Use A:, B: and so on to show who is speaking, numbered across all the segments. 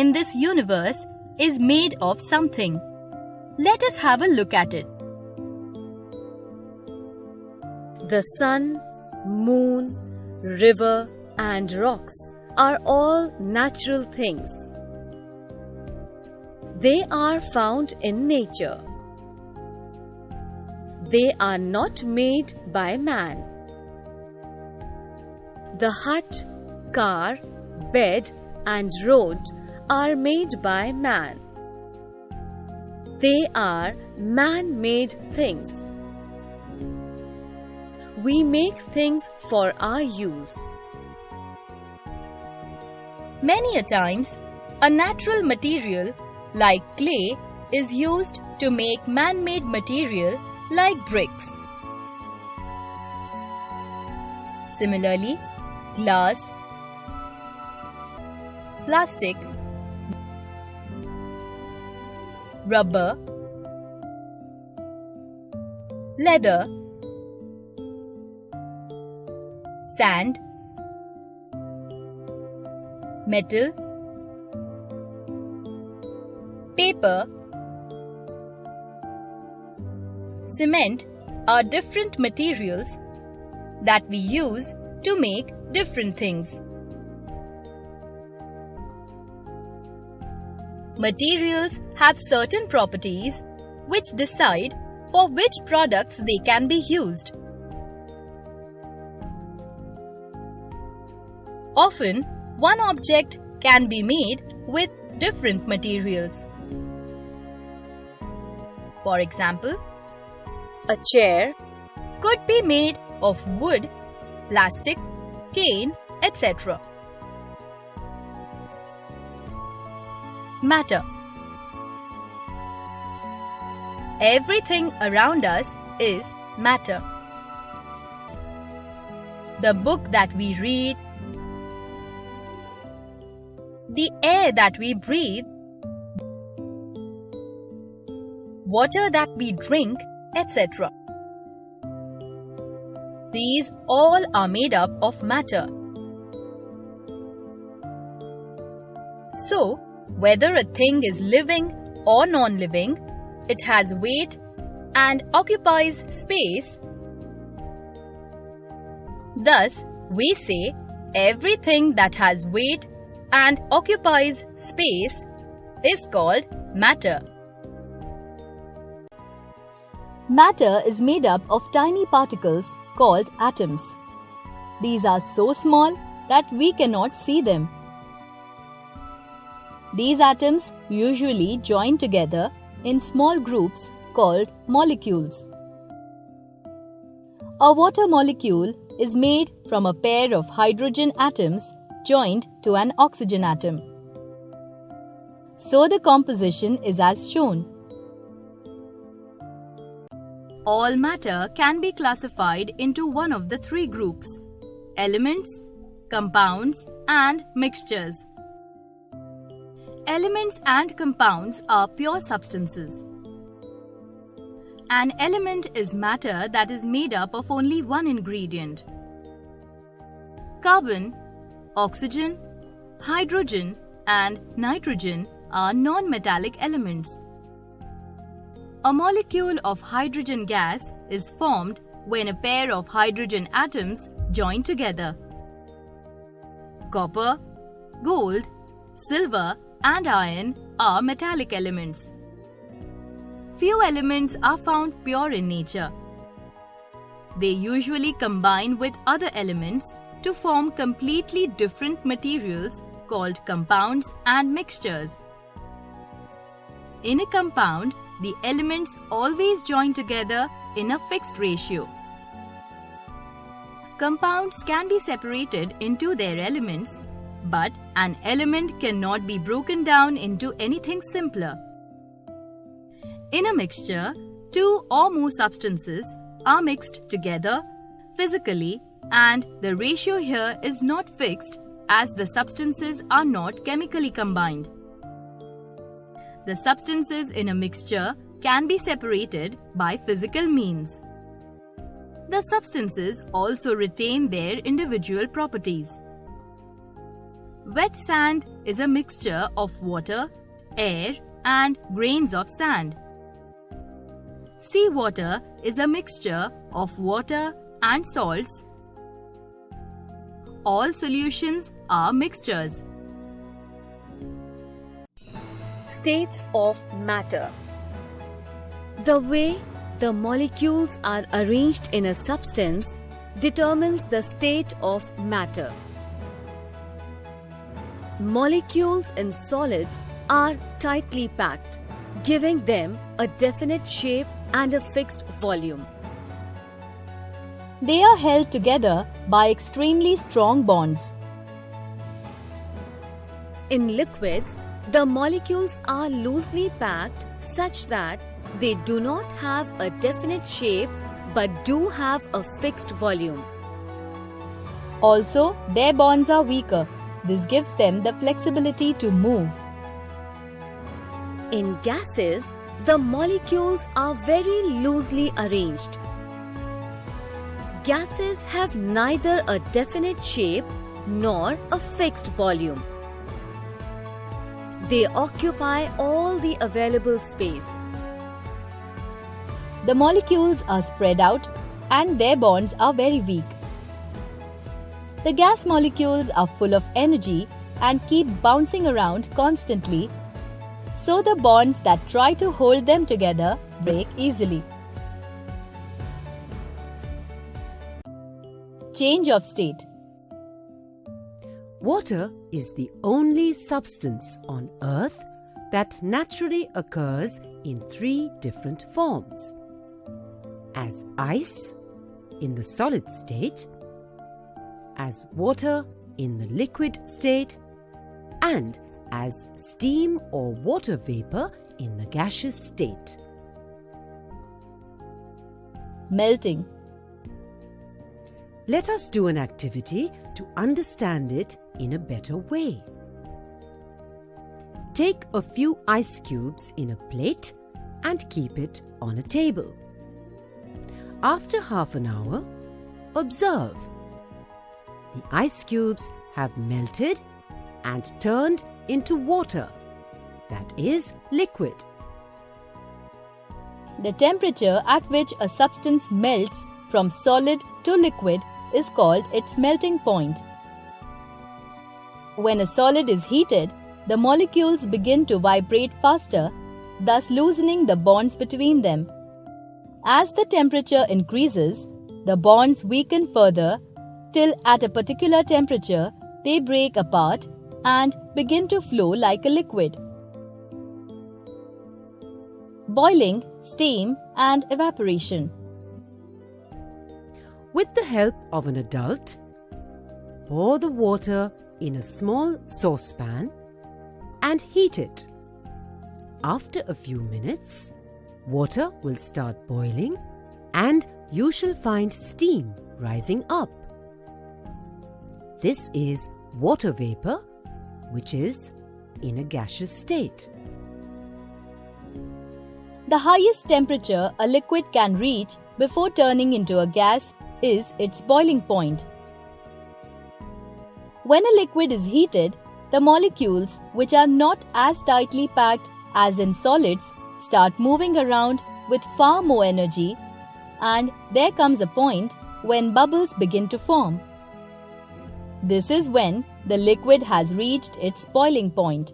A: in this universe is made of something. Let us have a look at it.
B: The sun, moon, river, and rocks are all natural things. They are found in nature. They are not made by man. The hut, car, bed, and road are made by man. They are man-made things. We make things for our use.
A: Many a times, a natural material like clay is used to make man-made material like bricks. Similarly, glass, plastic, rubber, leather, sand, metal, paper, cement are different materials that we use to make different things. Materials have certain properties which decide for which products they can be used. Often, one object can be made with different materials. For example,
B: A chair
A: could be made of wood, plastic, cane, etc. Matter. Everything around us is matter. The book that we read, the air that we breathe, water that we drink, etc. These all are made up of matter. So, whether a thing is living or non-living, it has weight and occupies space. Thus, we say everything that has weight and occupies space is called matter. Matter is made up of tiny particles called atoms. These are so small that we cannot see them. These atoms usually join together in small groups called molecules. A water molecule is made from a pair of hydrogen atoms joined to an oxygen atom. So the composition is as shown. All matter can be classified into one of the three groups: elements, compounds, and mixtures. Elements and compounds are pure substances. An element is matter that is made up of only one ingredient. Carbon, oxygen, hydrogen, and nitrogen are non-metallic elements. A molecule of hydrogen gas is formed when a pair of hydrogen atoms join together. Copper, gold, silver, and iron are metallic elements. Few elements are found pure in nature. They usually combine with other elements to form completely different materials called compounds and mixtures. In a compound, the elements always join together in a fixed ratio. Compounds can be separated into their elements, but an element cannot be broken down into anything simpler. In a mixture, two or more substances are mixed together physically, and the ratio here is not fixed as the substances are not chemically combined. The substances in a mixture can be separated by physical means. The substances also retain their individual properties. Wet sand is a mixture of water, air, and grains of sand. Seawater is a mixture of water and salts. All solutions are mixtures.
B: States of matter. The way the molecules are arranged in a substance determines the state of matter. Molecules in solids are tightly packed, giving them a definite shape and a fixed volume.
A: They are held together by extremely strong bonds.
B: In liquids, the molecules are loosely packed such that they do not have a definite shape but do have a fixed volume.
A: Also, their bonds are weaker. This gives them the flexibility to move.
B: In gases, the molecules are very loosely arranged. Gases have neither a definite shape nor a fixed volume. They occupy all the available space.
A: The molecules are spread out and their bonds are very weak. The gas molecules are full of energy and keep bouncing around constantly, so the bonds that try to hold them together break easily. Change of state.
C: Water is the only substance on Earth that naturally occurs in 3 different forms: as ice in the solid state, as water in the liquid state, and as steam or water vapor in the gaseous state.
A: Melting.
C: Let us do an activity to understand it in a better way. Take a few ice cubes in a plate and keep it on a table. After half an hour, observe. The ice cubes have melted and turned into water, that is liquid.
A: The temperature at which a substance melts from solid to liquid is called its melting point. When a solid is heated, the molecules begin to vibrate faster, thus loosening the bonds between them. As the temperature increases, the bonds weaken further till at a particular temperature they break apart and begin to flow like a liquid. Boiling, steam, and evaporation.
C: With the help of an adult, pour the water in a small saucepan and heat it. After a few minutes, water will start boiling and you shall find steam rising up. This is water vapor, which is in a gaseous state.
A: The highest temperature a liquid can reach before turning into a gas is its boiling point. When a liquid is heated, the molecules, which are not as tightly packed as in solids, start moving around with far more energy, and there comes a point when bubbles begin to form. This is when the liquid has reached its boiling point.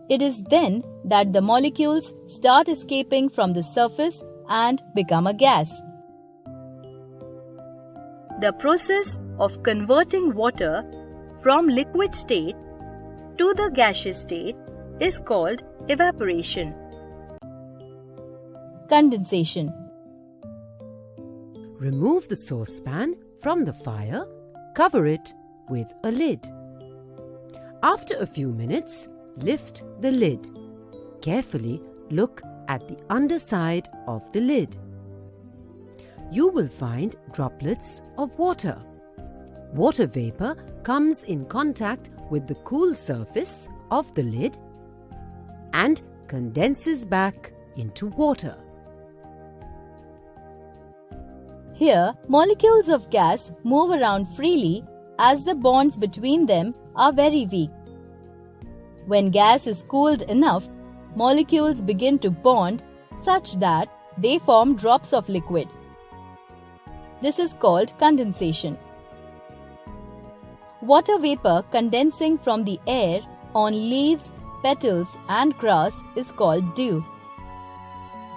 A: It is then that the molecules start escaping from the surface and become a gas. The process of converting water from liquid state to the gaseous state is called evaporation. Condensation.
C: Remove the saucepan from the fire, cover it with a lid. After a few minutes, lift the lid. Carefully look at the underside of the lid. You will find droplets of water. Water vapor comes in contact with the cool surface of the lid and condenses back into water.
A: Here, molecules of gas move around freely as the bonds between them are very weak. When gas is cooled enough, molecules begin to bond such that they form drops of liquid. This is called condensation. Water vapor condensing from the air on leaves, petals and grass is called dew.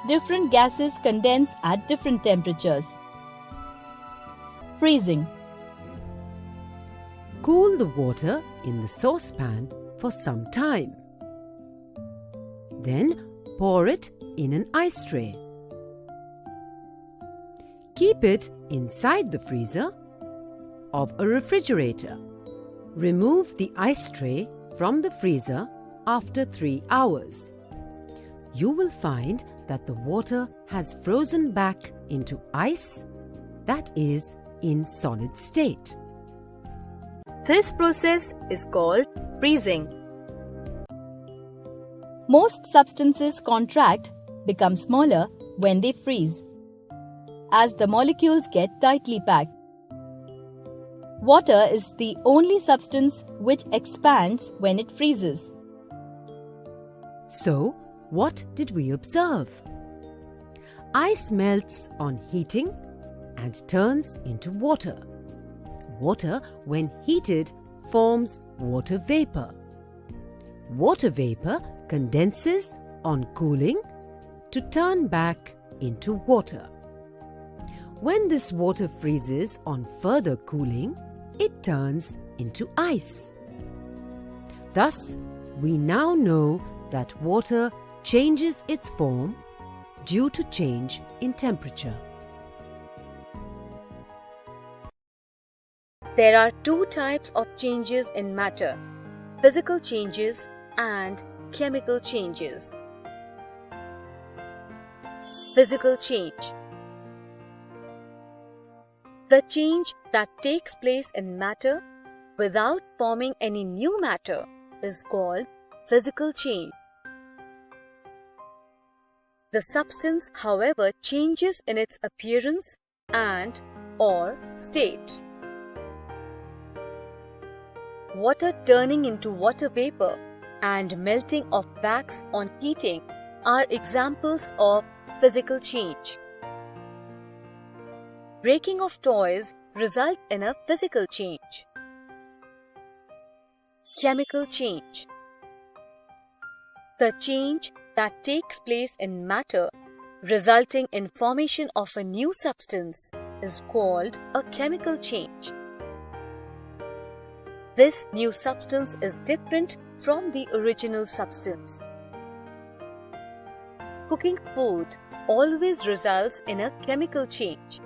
A: Different gases condense at different temperatures. Freezing.
C: Cool the water in the saucepan for some time. Then pour it in an ice tray. Keep it inside the freezer of a refrigerator. Remove the ice tray from the freezer after 3 hours. You will find that the water has frozen back into ice, that is, in solid state.
A: This process is called freezing. Most substances contract, become smaller when they freeze, as the molecules get tightly packed. Water is the only substance which expands when it freezes.
C: So, what did we observe? Ice melts on heating and turns into water. Water, when heated, forms water vapor. Water vapor condenses on cooling to turn back into water. When this water freezes on further cooling, it turns into ice. Thus, we now know that water changes its form due to change in temperature.
B: There are two types of changes in matter: physical changes and chemical changes. Physical change. The change that takes place in matter without forming any new matter is called physical change. The substance, however, changes in its appearance and/or state. Water turning into water vapor and melting of wax on heating are examples of physical change. Breaking of toys result in a physical change. Chemical change. The change that takes place in matter resulting in formation of a new substance is called a chemical change. This new substance is different from the original substance. Cooking food always results in a chemical change.